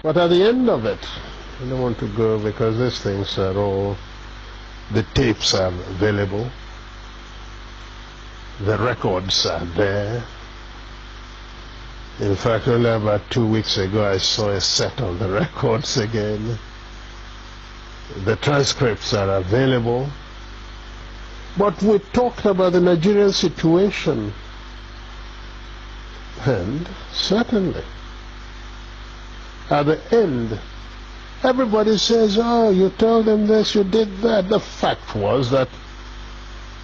But at the end of it, I don't want to go because these things are all, the tapes are available, the records are there. In fact, only about 2 weeks ago I saw a set of the records again. The transcripts are available. But we talked about the Nigerian situation, and certainly at the end everybody says, oh, you told them this, you did that. The fact was that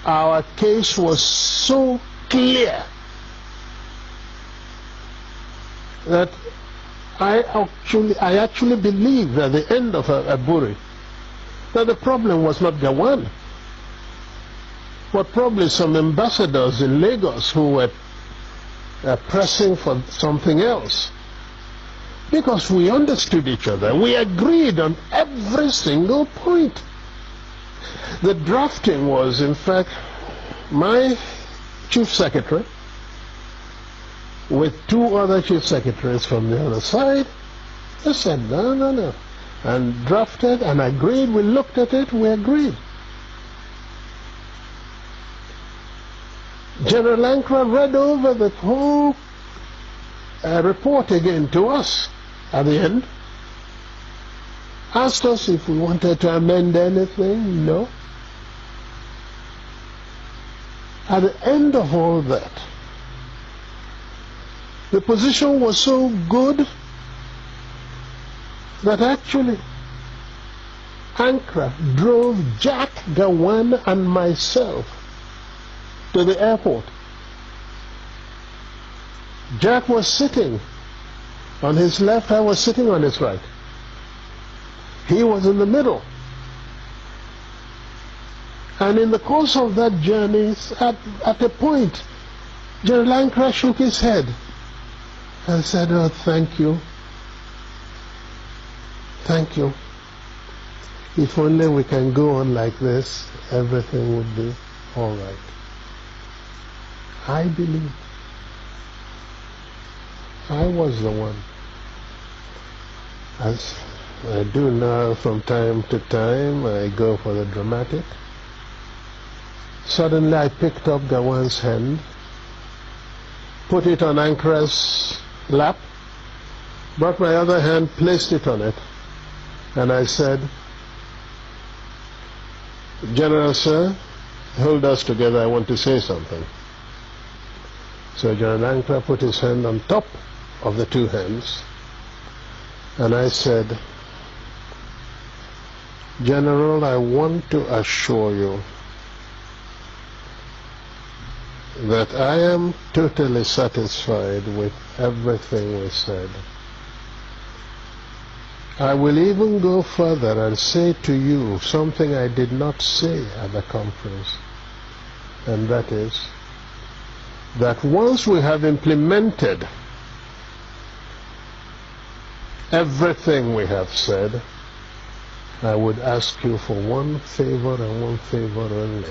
our case was so clear that I actually believed at the end of Aburi that the problem was not Gowon, but probably some ambassadors in Lagos who were pressing for something else. Because we understood each other. We agreed on every single point. The drafting was, in fact, my chief secretary with 2 other chief secretaries from the other side. They said, no, and drafted and agreed. We looked at it, we agreed. General Ankara read over the whole report again to us at the end, asked us if we wanted to amend anything. No. At the end of all that, the position was so good that actually Ankara drove Jack, Gowon and myself to the airport. Jack was sitting on his left, I was sitting on his right. He was in the middle. And in the course of that journey, at a point, General Ankara shook his head and said, oh, thank you. Thank you. If only we can go on like this, everything would be all right. I believe I was the one. As I do now from time to time, I go for the dramatic. Suddenly I picked up Gowon's hand, put it on Ankara's lap, brought my other hand, placed it on it, and I said, General, sir, hold us together, I want to say something. So General Ankara put his hand on top of the 2 hands, and I said, General, I want to assure you that I am totally satisfied with everything we said. I will even go further and say to you something I did not say at the conference, and that is that once we have implemented everything we have said, I would ask you for one favor and one favor only,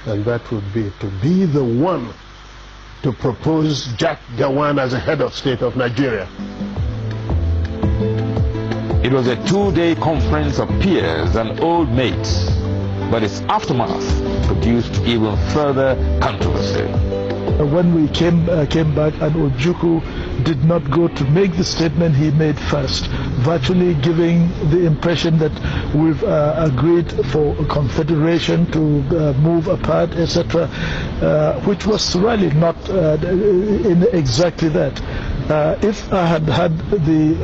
and that would be to be the one to propose Jack Gowon as a head of state of Nigeria. It was a 2-day conference of peers and old mates, but its aftermath produced even further controversy. When we came back and Ojukwu did not go to make the statement he made first, virtually giving the impression that we've agreed for a confederation to move apart, etc., which was really not in exactly that. If I had had the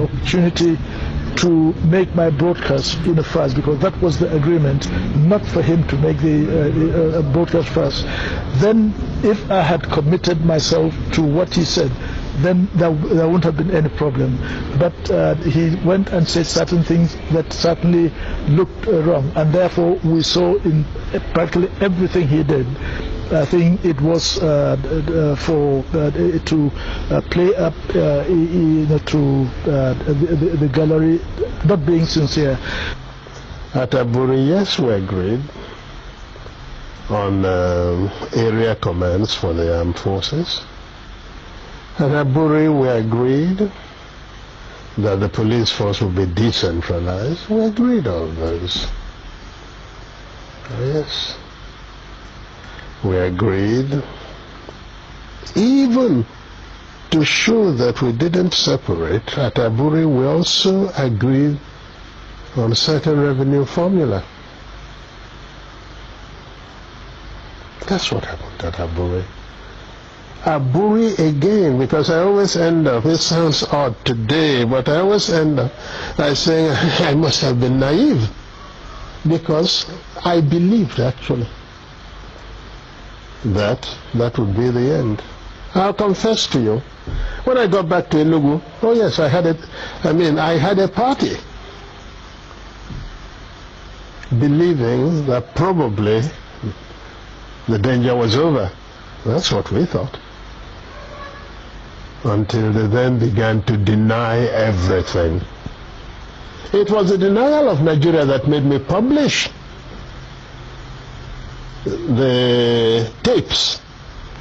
opportunity to make my broadcast in the first, because that was the agreement, not for him to make the broadcast first, then if I had committed myself to what he said, then there wouldn't have been any problem. But he went and said certain things that certainly looked wrong, and therefore we saw in practically everything he did, I think it was for to play up to the gallery, not being sincere. At Aburi, yes, we agreed on area commands for the armed forces. And Aburi, we agreed that the police force would be decentralized. We agreed on those. Yes. We agreed. Even to show that we didn't separate, at Aburi we also agreed on certain revenue formula. That's what happened at Aburi. Aburi again, because I always end up, it sounds odd today, but I always end up by saying I must have been naive, because I believed actually that would be the end. I'll confess to you, when I got back to Enugu, oh yes, I had a party, believing that probably the danger was over. That's what we thought. Until they then began to deny everything. It was the denial of Nigeria that made me publish the tapes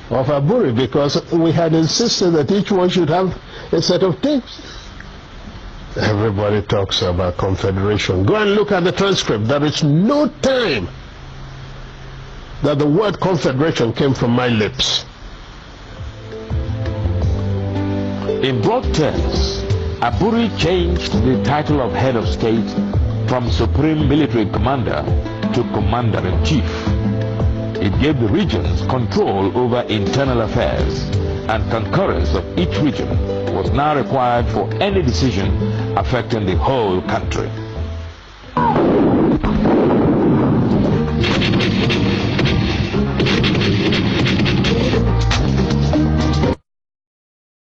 of Aburi, because we had insisted that each one should have a set of tapes. Everybody talks about confederation. Go and look at the transcript. There is no time that the word confederation came from my lips. In broad terms, Aburi changed the title of head of state from Supreme Military Commander to Commander-in-Chief. It gave the regions control over internal affairs, and concurrence of each region was now required for any decision affecting the whole country.